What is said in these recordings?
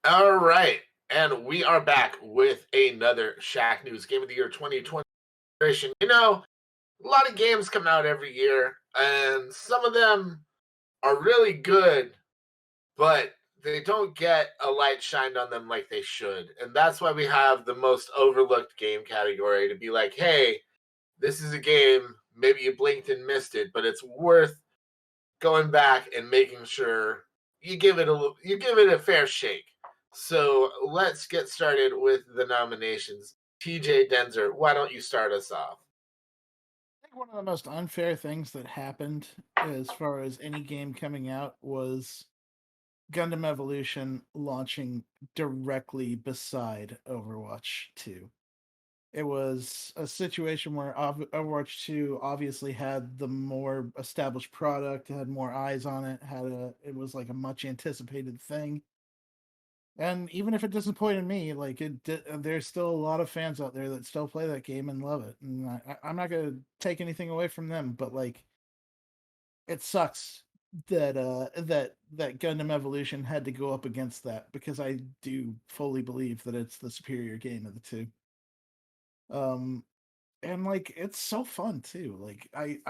All right. And we are back with another Shack News Game of the Year 2020 celebration. A lot of games come out every year, and some of them are really good, but they don't get a light shined on them like they should. And that's why we have the most overlooked game category to be like, hey, this is a game, maybe you blinked and missed it, but it's worth going back and making sure you give it a fair shake. So let's get started with the nominations. TJ Denzer, why don't you start us off? I think one of the most unfair things that happened as far as any game coming out was Gundam Evolution launching directly beside Overwatch 2. It was a situation where Overwatch 2 obviously had the more established product, had more eyes on it, it was like a much anticipated thing. And even if it disappointed me, there's still a lot of fans out there that still play that game and love it. And I'm not gonna take anything away from them, but like it sucks that Gundam Evolution had to go up against that because I do fully believe that it's the superior game of the two. Um, and like it's so fun too. I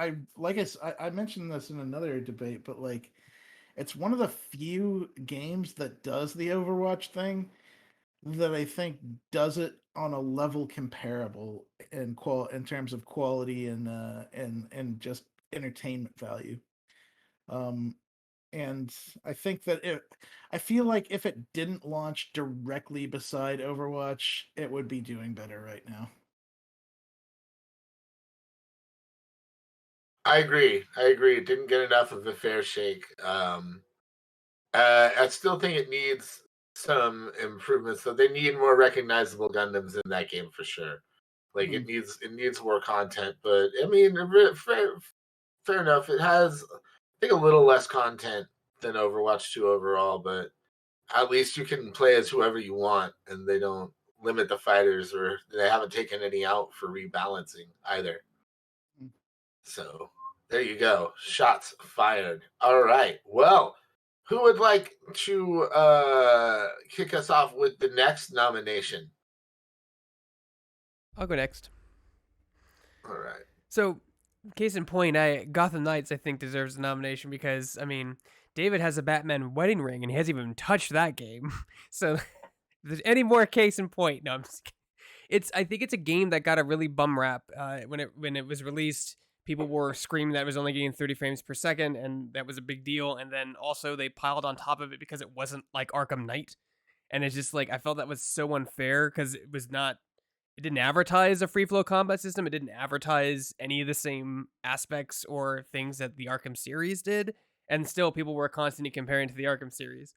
mentioned this in another debate, but like it's one of the few games that does the Overwatch thing that I think does it on a level comparable in terms of quality and just entertainment value. Um, and I think that I feel like if it didn't launch directly beside Overwatch, it would be doing better right now. I agree. I agree. It didn't get enough of a fair shake. I still think it needs some improvements. So they need more recognizable Gundams in that game for sure. Like Hmm. it needs more content. But I mean, fair enough. It has, I think, a little less content than Overwatch 2 overall, but at least you can play as whoever you want, and they don't limit the fighters, or they haven't taken any out for rebalancing either. So there you go. Shots fired. All right. Well, who would like to kick us off with the next nomination? I'll go next. All right. So, case in point, I Gotham Knights I think deserves a nomination because David has a Batman wedding ring and he hasn't even touched that game. So, if there's any more case in point, no, I'm just kidding. I think it's a game that got a really bum rap when it was released. People were screaming that it was only getting 30 frames per second, and that was a big deal. And then also they piled on top of it because it wasn't like Arkham Knight, and it's just like I felt that was so unfair because it was not. It didn't advertise a free flow combat system. It didn't advertise any of the same aspects or things that the Arkham series did, and still people were constantly comparing to the Arkham series.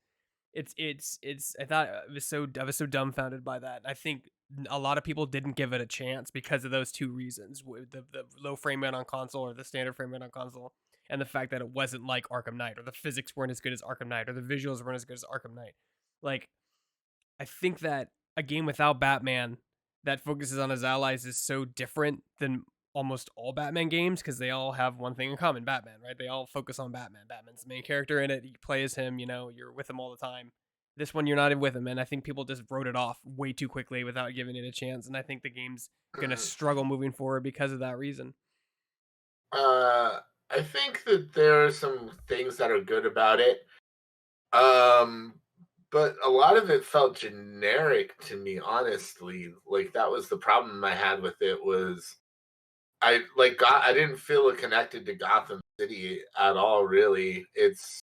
It's. I thought I was so dumbfounded by that. I think a lot of people didn't give it a chance because of those two reasons: the low frame rate on console or the standard frame rate on console, and the fact that it wasn't like Arkham Knight, or the physics weren't as good as Arkham Knight, or the visuals weren't as good as Arkham Knight. Like I think that a game without Batman that focuses on his allies is so different than almost all Batman games because they all have one thing in common: Batman, right? They all focus on Batman. Batman's the main character in it. You play as him, you're with him all the time. This one, you're not in with him, and I think people just wrote it off way too quickly without giving it a chance. And I think the game's gonna Mhm. struggle moving forward because of that reason. Uh, I think that there are some things that are good about it. Um, but a lot of it felt generic to me, honestly. Like that was the problem I had with it was I didn't feel connected to Gotham City at all. Really, it's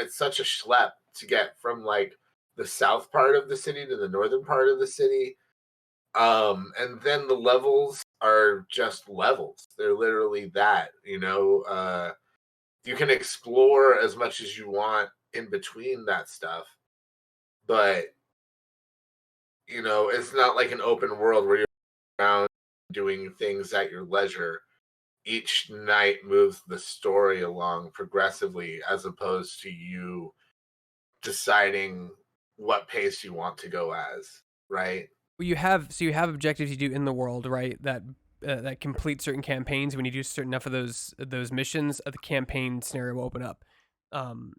such a schlep to get from like the south part of the city to the northern part of the city. And then the levels are just levels. They're literally that. You can explore as much as you want in between that stuff, but it's not like an open world where you're around doing things at your leisure. Each night moves the story along progressively as opposed to you deciding what pace you want to go as, right? You have objectives you do in the world, right? That complete certain campaigns. When you do certain enough of those missions, the campaign scenario will open up. Um,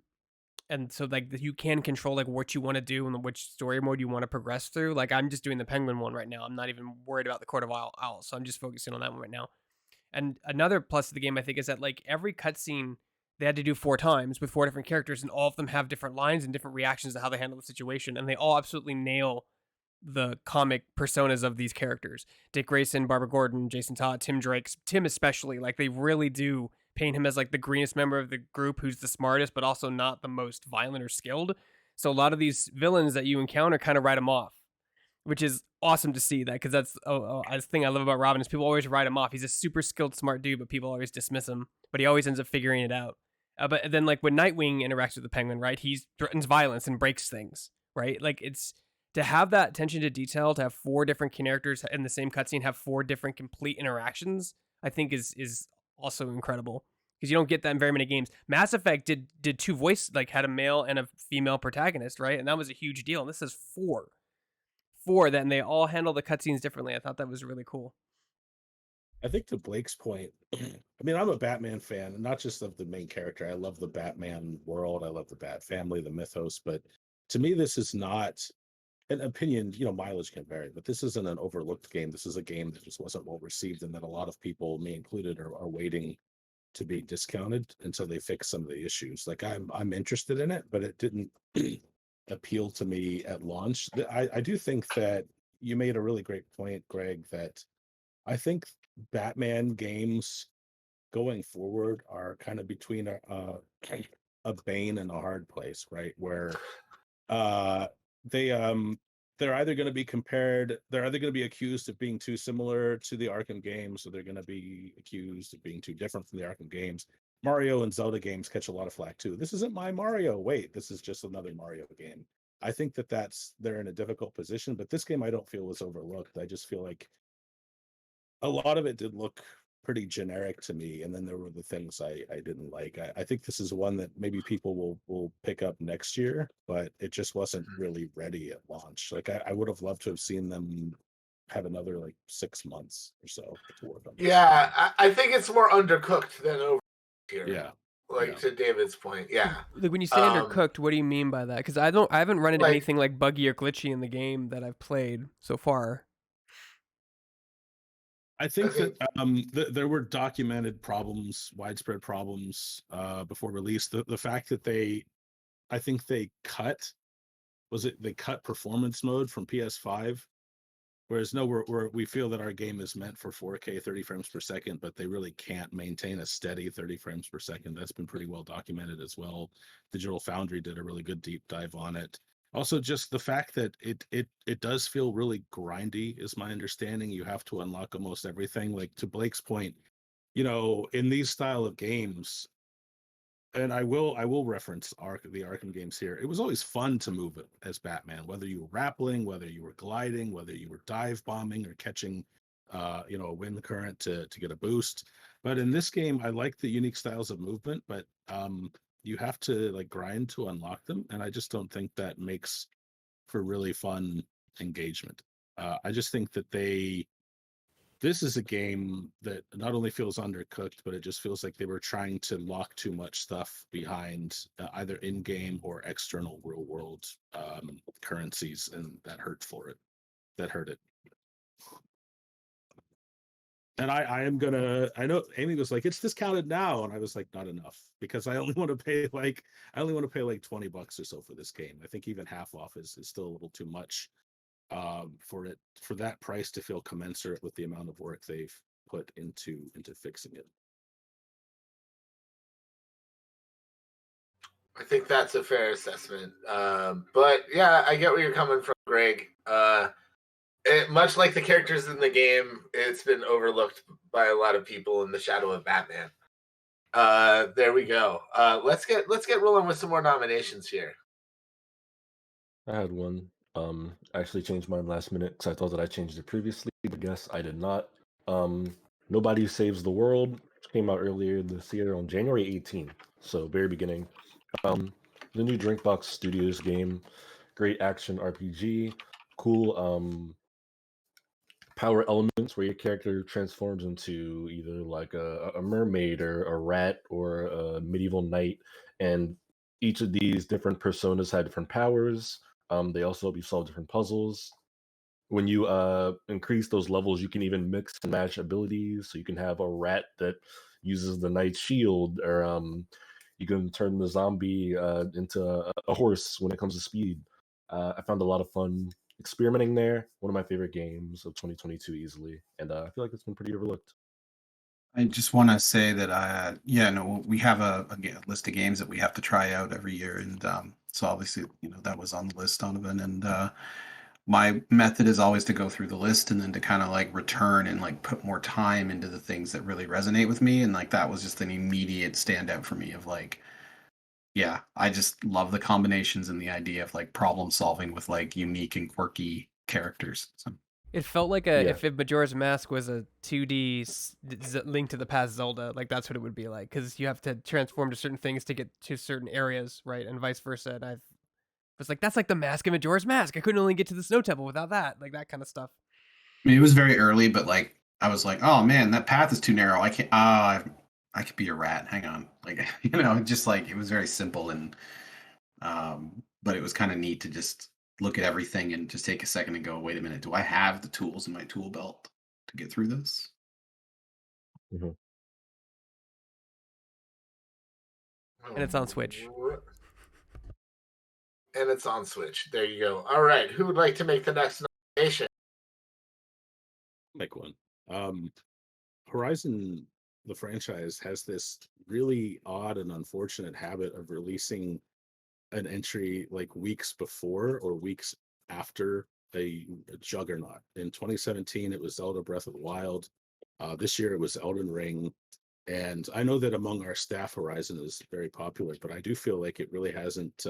and so like you can control like what you want to do and which story mode you want to progress through. Like I'm just doing the Penguin one right now. I'm not even worried about the Court of Owls, so I'm just focusing on that one right now. And another plus of the game, I think, is that like every cutscene they had to do 4 times with 4 different characters, and all of them have different lines and different reactions to how they handle the situation, and they all absolutely nail the comic personas of these characters. Dick Grayson, Barbara Gordon, Jason Todd, Tim Drake, Tim especially. Like they really do paint him as like the greenest member of the group who's the smartest, but also not the most violent or skilled. So a lot of these villains that you encounter kind of write him off, which is awesome to see that because that's the thing I love about Robin is people always write him off. He's a super skilled, smart dude, but people always dismiss him. But he always ends up figuring it out. But then, like when Nightwing interacts with the Penguin, right? He threatens violence and breaks things, right? Like it's to have that attention to detail, to have 4 different characters in the same cutscene have 4 different complete interactions. I think is also incredible because you don't get that in very many games. Mass Effect did 2 voice like had a male and a female protagonist, right? And that was a huge deal. And this is 4 that, and they all handle the cutscenes differently. I thought that was really cool. I think to Blake's point, I mean, I'm a Batman fan, and not just of the main character. I love the Batman world. I love the Bat family, the mythos. But to me, this is not an opinion. Mileage can vary, but this isn't an overlooked game. This is a game that just wasn't well received, and that a lot of people, me included, are waiting to be discounted until they fix some of the issues. Like I'm interested in it, but it didn't appeal to me at launch. I do think that you made a really great point, Greg, that I think Batman games going forward are kind of between a bane and a hard place, right? Where uh they they're either going to be accused of being too similar to the Arkham games, or they're going to be accused of being too different from the Arkham games. Mario and Zelda games catch a lot of flack too. This isn't my Mario. Wait, this is just another Mario game. I think they're in a difficult position, but this game I don't feel was overlooked. I just feel like a lot of it did look pretty generic to me, and then there were the things I didn't like. I think this is one that maybe people will pick up next year, but it just wasn't really ready at launch. Like I would have loved to have seen them have another like 6 months or so to work on this. Yeah, I think it's more undercooked than over here. Yeah. Like to David's point, yeah. Like when you say undercooked, what do you mean by that? Because I haven't run into Like- anything like buggy or glitchy in the game that I've played so far. I think that there were documented problems, widespread problems before release. The fact that I think they cut performance mode from PS5, whereas no, we feel that our game is meant for 4K 30 frames per second, but they really can't maintain a steady 30 frames per second. That's been pretty well documented as well. Digital Foundry did a really good deep dive on it. Also, just the fact that it does feel really grindy is my understanding. You have to unlock almost everything. Like to Blake's point, in these style of games, and I will reference the Arkham games here. It was always fun to move it as Batman, whether you were rappelling, whether you were gliding, whether you were dive bombing or catching a wind current to get a boost. But in this game, I like the unique styles of movement, but you have to like grind to unlock them, and I just don't think that makes for really fun engagement. I just think that this is a game that not only feels undercooked, but it just feels like they were trying to lock too much stuff behind either in-game or external real-world currencies, and that hurt it. And I know Amy was like, it's discounted now. And I was like, not enough, because I only want to pay like $20 or so for this game. I think even half off is still a little too much for that price to feel commensurate with the amount of work they've put into fixing it. I think that's a fair assessment. But yeah, I get where you're coming from, Greg. Much like the characters in the game, it's been overlooked by a lot of people in the shadow of Batman. There we go. Let's get rolling with some more nominations here. I had one. I actually changed mine last minute because I thought that I changed it previously, but guess I did not. Nobody Saves the World came out earlier this year on January 18th, so very beginning. The new Drinkbox Studios game, great action RPG, cool power elements where your character transforms into either like a mermaid or a rat or a medieval knight, and each of these different personas had different powers. They also help you solve different puzzles. When you increase those levels, you can even mix and match abilities. So you can have a rat that uses the knight's shield, or you can turn the zombie into a horse when it comes to speed. I found a lot of fun experimenting there. One of my favorite games of 2022 easily, and I feel like it's been pretty overlooked. I just want to say that yeah, no, we have a list of games that we have to try out every year, and so obviously, that was on the list, Donovan, and my method is always to go through the list and then to kind of like return and like put more time into the things that really resonate with me, and like that was just an immediate standout for me of like, yeah, I just love the combinations and the idea of like problem solving with like unique and quirky characters. So. It felt like Yeah. if Majora's Mask was a 2D Link to the Past Zelda, like that's what it would be like, because you have to transform to certain things to get to certain areas, right, and vice versa. And I was like, that's like the mask in Majora's Mask. I couldn't only get to the Snow Temple without that, like that kind of stuff. I mean, it was very early, but like I was like, oh man, that path is too narrow. I can't. I could be a rat. Hang on, like just like it was very simple and but it was kind of neat to just look at everything and just take a second and go, wait a minute, do I have the tools in my tool belt to get through this? Mhm. And it's on Switch. And it's on Switch. There you go. All right. Who would like to make the next nomination? Make one. Horizon, the franchise, has this really odd and unfortunate habit of releasing an entry like weeks before or weeks after a juggernaut. In 2017, it was Zelda Breath of the Wild. This year, it was Elden Ring. And I know that among our staff, Horizon is very popular, but I do feel like it really hasn't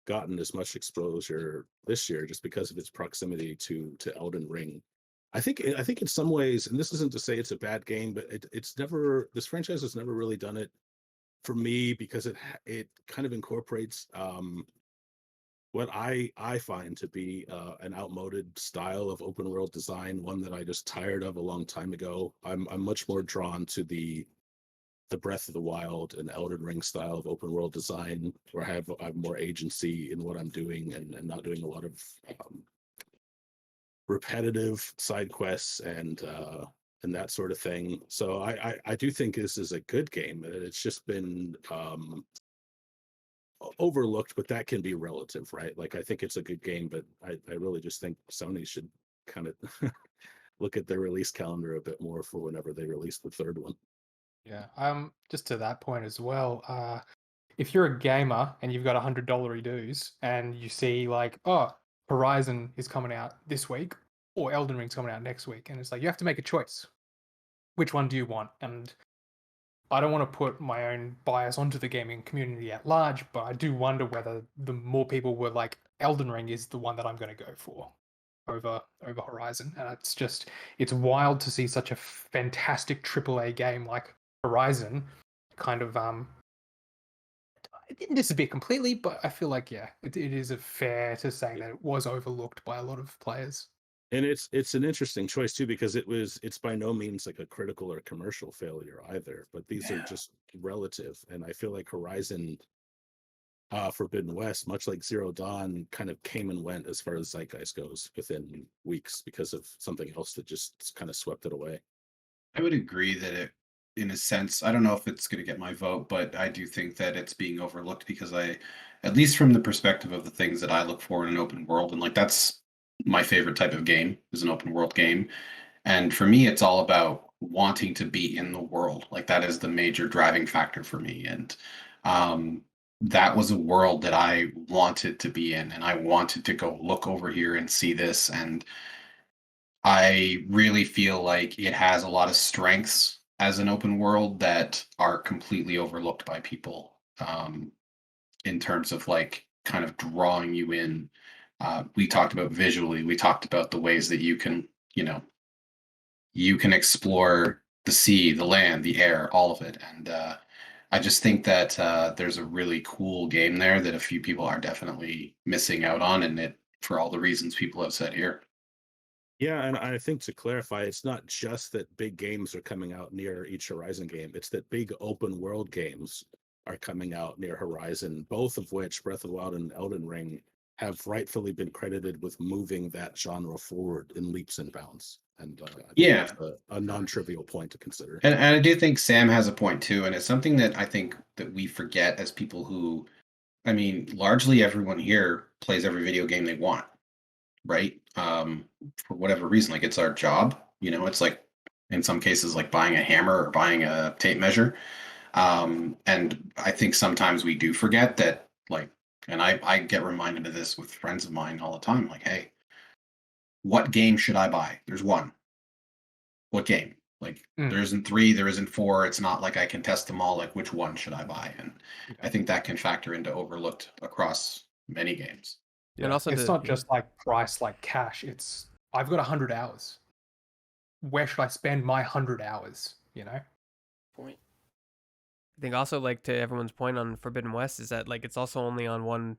gotten as much exposure this year just because of its proximity to Elden Ring. I think in some ways, and this isn't to say it's a bad game, but it's never, this franchise has never really done it for me because it kind of incorporates what I find to be an outmoded style of open world design, one that I just tired of a long time ago. I'm much more drawn to the Breath of the Wild and Elden Ring style of open world design, where I have more agency in what I'm doing and not doing a lot of repetitive side quests and that sort of thing. So I do think this is a good game. It's just been overlooked, but that can be relative, right? Like I think it's a good game, but I really just think Sony should kind of look at their release calendar a bit more for whenever they release the third one. Yeah. Just to that point as well, if you're a gamer and you've got $100 dues and you see like, oh, Horizon is coming out this week or Elden Ring's coming out next week, and it's like you have to make a choice. Which one do you want? And I don't want to put my own bias onto the gaming community at large, but I do wonder whether the more people were like, Elden Ring is the one that I'm going to go for over Horizon. And it's wild to see such a fantastic AAA game like Horizon kind of it didn't disappear completely, but I feel like it is a fair to say that it was overlooked by a lot of players. And it's an interesting choice too, because it's by no means like a critical or commercial failure either, but these are just relative. And I feel like Horizon Forbidden West, much like Zero Dawn, kind of came and went as far as zeitgeist goes within weeks because of something else that just kind of swept it away. I would agree that it, in a sense, I don't know if it's going to get my vote, but I do think that it's being overlooked because at least from the perspective of the things that I look for in an open world, and like that's my favorite type of game is an open world game. And for me, it's all about wanting to be in the world. Like that is the major driving factor for me. And that was a world that I wanted to be in, and I wanted to go look over here and see this. And I really feel like it has a lot of strengths as an open world that are completely overlooked by people in terms of like kind of drawing you in. We talked about visually, we talked about the ways that you can explore the sea, the land, the air, all of it. And I just think that there's a really cool game there that a few people are definitely missing out on, and it for all the reasons people have said here. Yeah, and I think to clarify, it's not just that big games are coming out near each Horizon game. It's that big open world games are coming out near Horizon, both of which, Breath of the Wild and Elden Ring, have rightfully been credited with moving that genre forward in leaps and bounds. And I think Yeah. that's a non-trivial point to consider. And I do think Sam has a point too, and it's something that I think that we forget as people who, I mean, largely everyone here plays every video game they want, right? For whatever reason, like it's our job, it's like in some cases like buying a hammer or buying a tape measure. And I think sometimes we do forget that, like, and I get reminded of this with friends of mine all the time, like, hey, what game should I buy? There's one. What game? Like, there isn't 3, there isn't 4. It's not like I can test them all. Like, which one should I buy? And I think that can factor into overlooked across many games. And also it's not just like price, like cash. It's I've got 100 hours. Where should I spend my 100 hours? Point. I think also, like, to everyone's point on Forbidden West is that, like, it's also only on one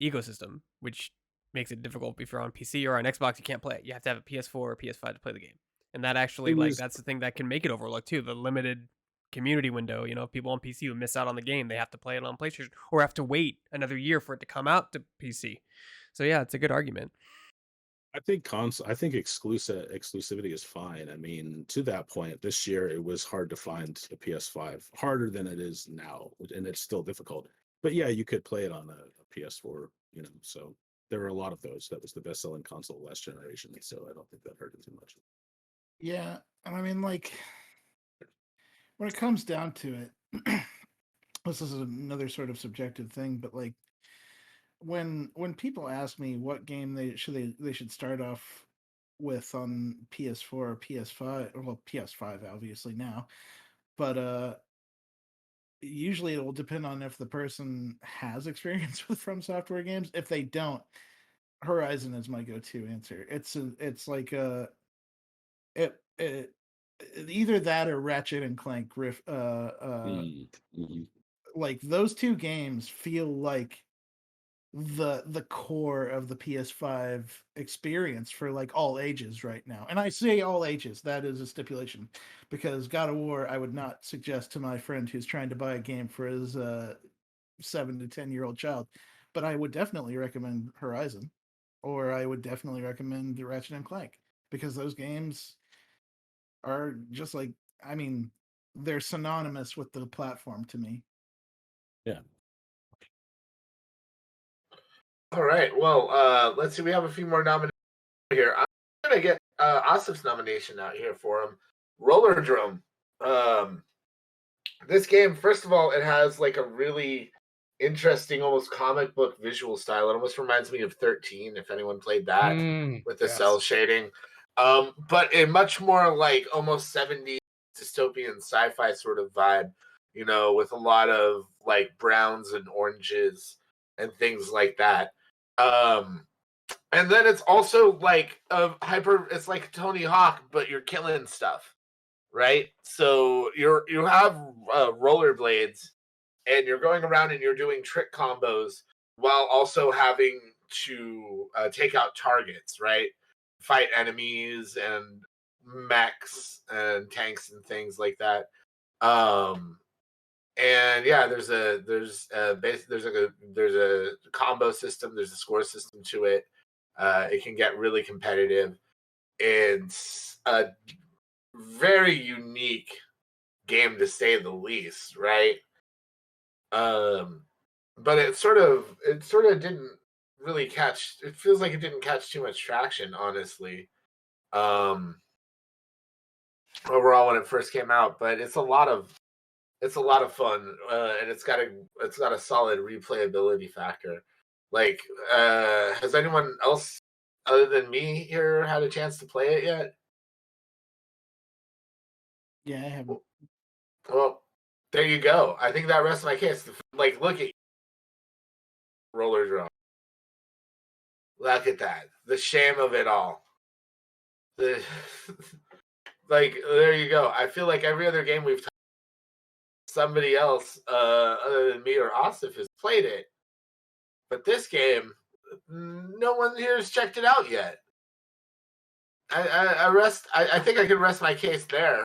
ecosystem, which makes it difficult. If you're on PC or on Xbox, you can't play it. You have to have a PS4 or PS5 to play the game. And that actually, that's the thing that can make it overlooked too. The limited community window, people on PC who miss out on the game, they have to play it on PlayStation or have to wait another year for it to come out to PC. So yeah, it's a good argument. I think exclusivity is fine. I mean, to that point, this year it was hard to find a PS5, harder than it is now, and it's still difficult. But yeah, you could play it on a PS4, so there were a lot of those. That was the best-selling console last generation, so I don't think that hurt it too much. Yeah, and I mean, like, when it comes down to it, this is another sort of subjective thing, but like, when people ask me what game they should start off with on PS4 or PS5, well, PS5 obviously now, but usually it will depend on if the person has experience with From Software games. If they don't, Horizon is my go-to answer. It's like it either that or Ratchet and Clank Rift. Like those two games feel like the core of the PS5 experience for like all ages right now. And I say all ages, that is a stipulation, because God of War I would not suggest to my friend who's trying to buy a game for his 7 to 10-year-old child, but I would definitely recommend Horizon, or I would definitely recommend Ratchet and Clank, because those games are just like, I mean, they're synonymous with the platform to me. Yeah. All right. Well, let's see. We have a few more nominations here. I'm gonna get Asif's nomination out here for him. Roller Drum. This game, first of all, it has like a really interesting, almost comic book visual style. It almost reminds me of 13, if anyone played that, with the cell shading. But a much more like almost 70s dystopian sci-fi sort of vibe, with a lot of like browns and oranges and things like that. And then it's also like it's like Tony Hawk, but you're killing stuff, right? So you have rollerblades, and you're going around and you're doing trick combos while also having to take out targets, right? Fight enemies and mechs and tanks and things like that. And yeah, there's a combo system, there's a score system to it. It can get really competitive. It's a very unique game to say the least, right? But it sort of didn't really catch. It feels like it didn't catch too much traction, honestly. Overall, when it first came out, but it's a lot of fun, and it's got a solid replayability factor. Like, has anyone else other than me here had a chance to play it yet? Yeah, I haven't. Well, there you go. I think that rests my case. Like, look at Roller Drum. Look at that. The shame of it all. Like, there you go. I feel like every other game we've somebody else other than me or Asif has played it. But this game, no one here has checked it out yet. I think I can rest my case there.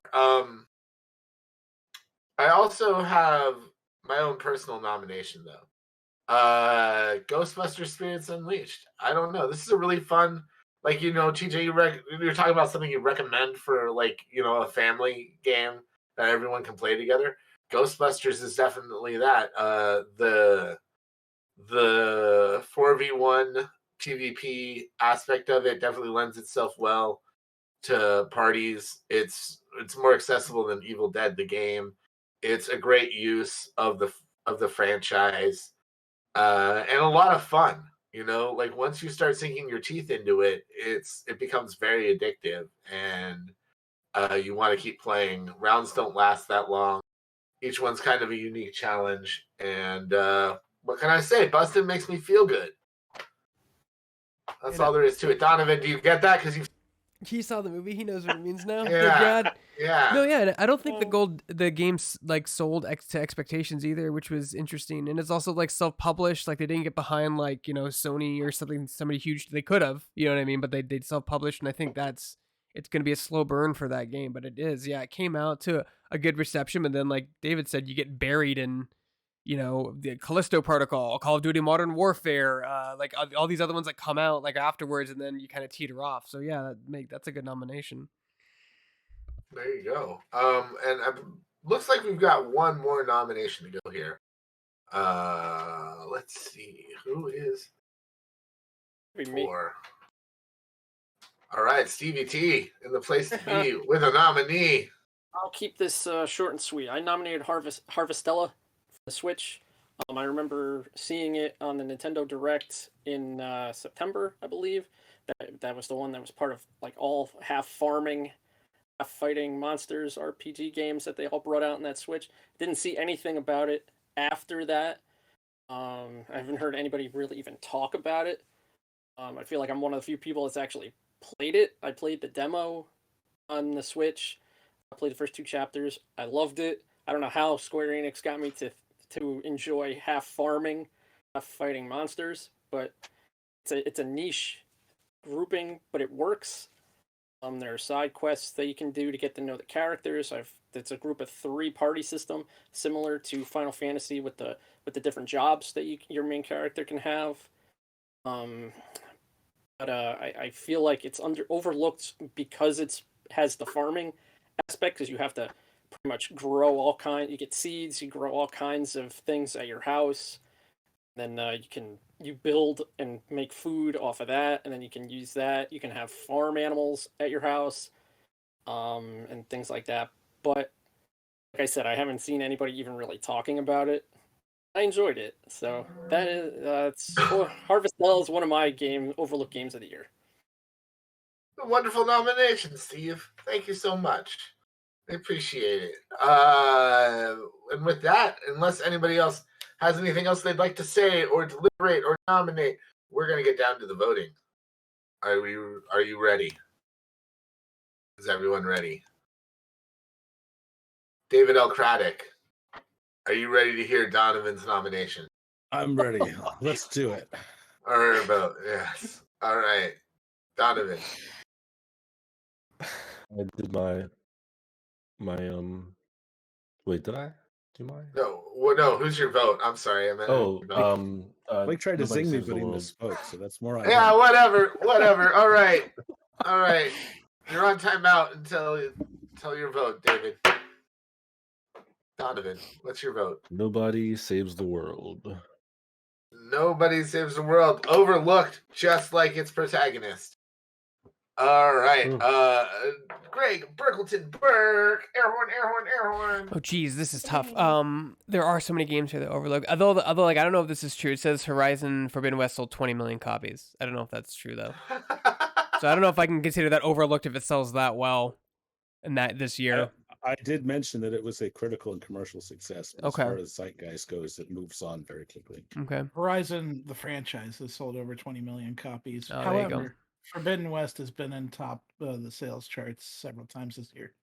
I also have my own personal nomination though. Ghostbusters Spirits Unleashed. I don't know. This is a really fun, like, TJ, you're talking about something you recommend for, like, a family game that everyone can play together. Ghostbusters is definitely that. The 4v1 PvP aspect of it definitely lends itself well to parties. It's more accessible than Evil Dead the game. It's a great use of the franchise, and a lot of fun. Like once you start sinking your teeth into it, it becomes very addictive, and you want to keep playing. Rounds don't last that long. Each one's kind of a unique challenge, and what can I say? Busted makes me feel good. That's all there is to it. Donovan, do you get that? Because He saw the movie. He knows what it means now. Yeah. Thank God. Yeah. No, yeah, and I don't think the game's like sold to expectations either, which was interesting. And it's also like self-published. Like they didn't get behind like Sony or somebody huge. They could have, you know what I mean? But they self-published, and I think it's going to be a slow burn for that game. But it is, yeah. It came out to a good reception, and then like David said, you get buried in the Callisto Protocol, Call of Duty Modern Warfare, like all these other ones that come out like afterwards, and then you kind of teeter off. So yeah, that's a good nomination. There you go. And looks like we've got one more nomination to go here. Let's see who is for. All right, Stevie T in the place to be with a nominee. I'll keep this short and sweet. I nominated Harvestella for the Switch. I remember seeing it on the Nintendo Direct in September, I believe. That was the one that was part of like all half farming, half fighting monsters RPG games that they all brought out in that Switch. Didn't see anything about it after that. I haven't heard anybody really even talk about it. I feel like I'm one of the few people that's actually played it. I played the demo on the Switch. I played the first 2 chapters. I loved it. I don't know how Square Enix got me to enjoy half farming, half fighting monsters, but it's a niche grouping, but it works. There are side quests that you can do to get to know the characters. It's a group of 3 party system, similar to Final Fantasy with the different jobs that your main character can have. But I feel like it's overlooked because it has the farming aspect, because you have to pretty much grow you get seeds, you grow all kinds of things at your house. Then you build and make food off of that, and then you can use that. You can have farm animals at your house, and things like that. But like I said, I haven't seen anybody even really talking about it. I enjoyed it, so that is Harvestella is one of my overlooked games of the year. A wonderful nomination, Steve. Thank you so much. I appreciate it. And with that, unless anybody else has anything else they'd like to say or deliberate or nominate, we're going to get down to the voting. Are you ready? Is everyone ready? David L. Craddock, are you ready to hear Donovan's nomination? I'm ready. Let's do it. Or vote, yes. All right. Donovan. I did my wait, did I do mine? No, who's your vote? I'm sorry, I meant Blake tried to Nobody zing me, Saves but the he World. misspoke, so that's more on yeah, him. whatever. All right. You're on timeout until your vote, David. Donovan, what's your vote? Nobody Saves the World. Nobody Saves the World. Overlooked, just like its protagonist. All right. Greg Berkelton Burke. Air horn. Oh geez, this is tough. There are so many games here that overlook. Although like I don't know if this is true. It says Horizon Forbidden West sold 20 million copies. I don't know if that's true though. So I don't know if I can consider that overlooked if it sells that well in that this year. I did mention that it was a critical and commercial success. But as far as Zeitgeist goes, it moves on very quickly. Okay. Horizon, the franchise, has sold over 20 million copies. Oh, However, Forbidden West has been in top the sales charts several times this year.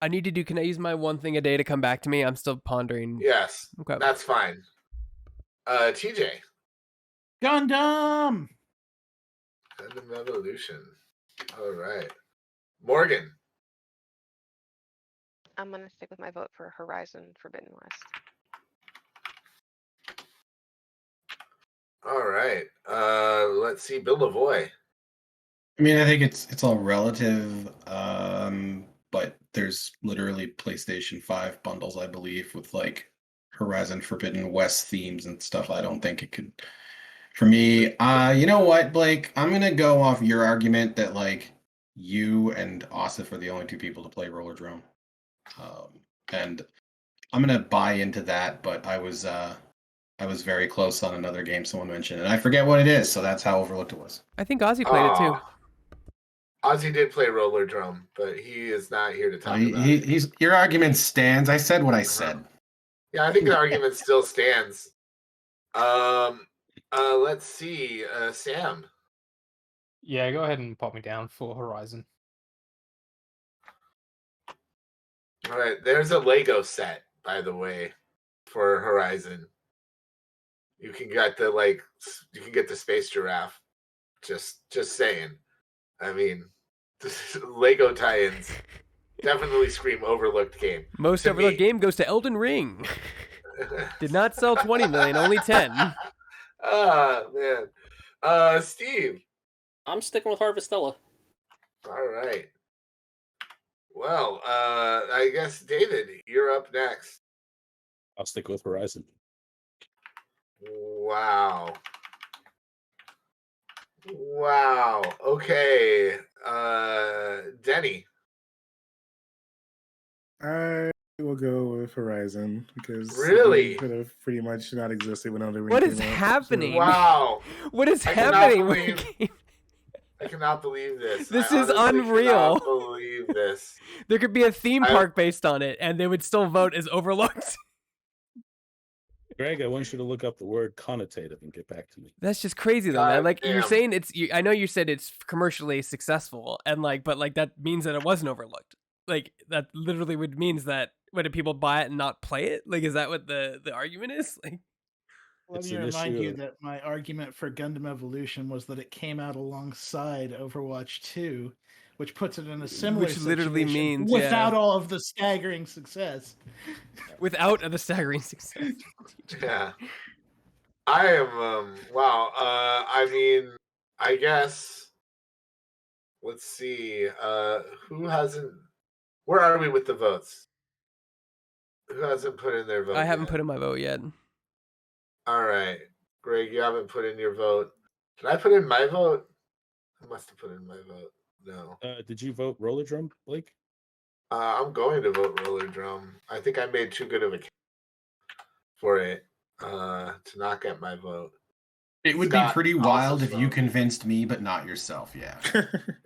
Can I use my one thing a day to come back to me? I'm still pondering. Yes. Okay. That's fine. TJ. Gundam Evolution. All right. Morgan. I'm going to stick with my vote for Horizon Forbidden West. All right. Let's see, Bill Lavoie. I mean, I think it's all relative, but there's literally PlayStation 5 bundles, I believe, with like Horizon Forbidden West themes and stuff. I don't think it could. For me, you know what, Blake? I'm gonna go off your argument that like you and Asif are the only two people to play Roller Drone, and I'm gonna buy into that. But I was very close on another game someone mentioned, and I forget what it is. So that's how overlooked it was. I think Ozzy played it too. Ozzy did play Roller Drum, but he is not here to talk about it. He's your argument stands. I said what I said. Yeah, I think the argument still stands. Let's see, Sam. Yeah, go ahead and pop me down for Horizon. All right, there's a Lego set, by the way, for Horizon. You can get the space giraffe. Just saying. I mean, Lego tie-ins definitely scream overlooked game. Most to overlooked me. game goes to Elden Ring. Did not sell 20 million, only 10. Man. Steve. I'm sticking with Harvestella. All right. Well, I guess David, you're up next. I'll stick with Horizon. Wow. Okay. Denny. I will go with Horizon because Really? it could have pretty much not existed when Elden Ring What came is out, so- happening? Wow. What is I cannot happening? believe- I cannot believe this. This I is honestly unreal. cannot believe this. There could be a theme park based on it, and they would still vote as overlooked. Greg, I want you to look up the word connotative and get back to me. That's just crazy, though, God man. Like you're damn. saying, I know you said it's commercially successful, and but that means that it wasn't overlooked. Like that literally would means that did people buy it and not play it? Like, is that what the argument is? Like, Let It's me an remind issue you of- that my argument for Gundam Evolution was that it came out alongside Overwatch 2, which puts it in a similar Which literally situation means, without yeah. all of the staggering success. without the staggering success. Yeah. I am wow. I mean, I guess let's see. Who hasn't where are we with the votes? Who hasn't put in their vote? I haven't yet? put in my vote yet. All right. Greg, you haven't put in your vote. Did I put in my vote? I must have put in my vote. No. Did you vote Roller Drum, Blake? I'm going to vote Roller Drum. I think I made too good of a case for it to not get my vote. It would Scott, be pretty also wild if you vote. convinced me, but not yourself. Yeah.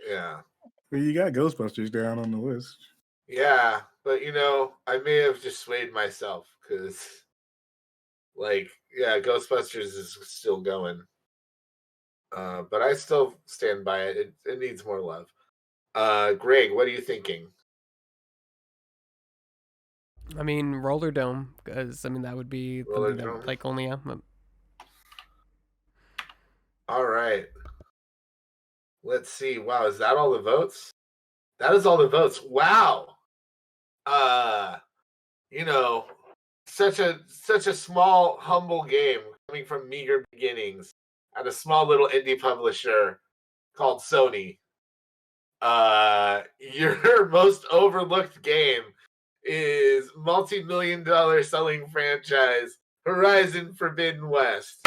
Yeah. Well, you got Ghostbusters down on the list. Yeah, but I may have just swayed myself because, Ghostbusters is still going. But I still stand by it. It needs more love. Greg, what are you thinking? I mean, Roller Dome, because that would be Roller something Dome? that, only All right. Let's see. Wow, is that all the votes? That is all the votes. Wow. Such a small, humble game coming from meager beginnings at a small little indie publisher called Sony. Your most overlooked game is multi-million-dollar selling franchise Horizon Forbidden West.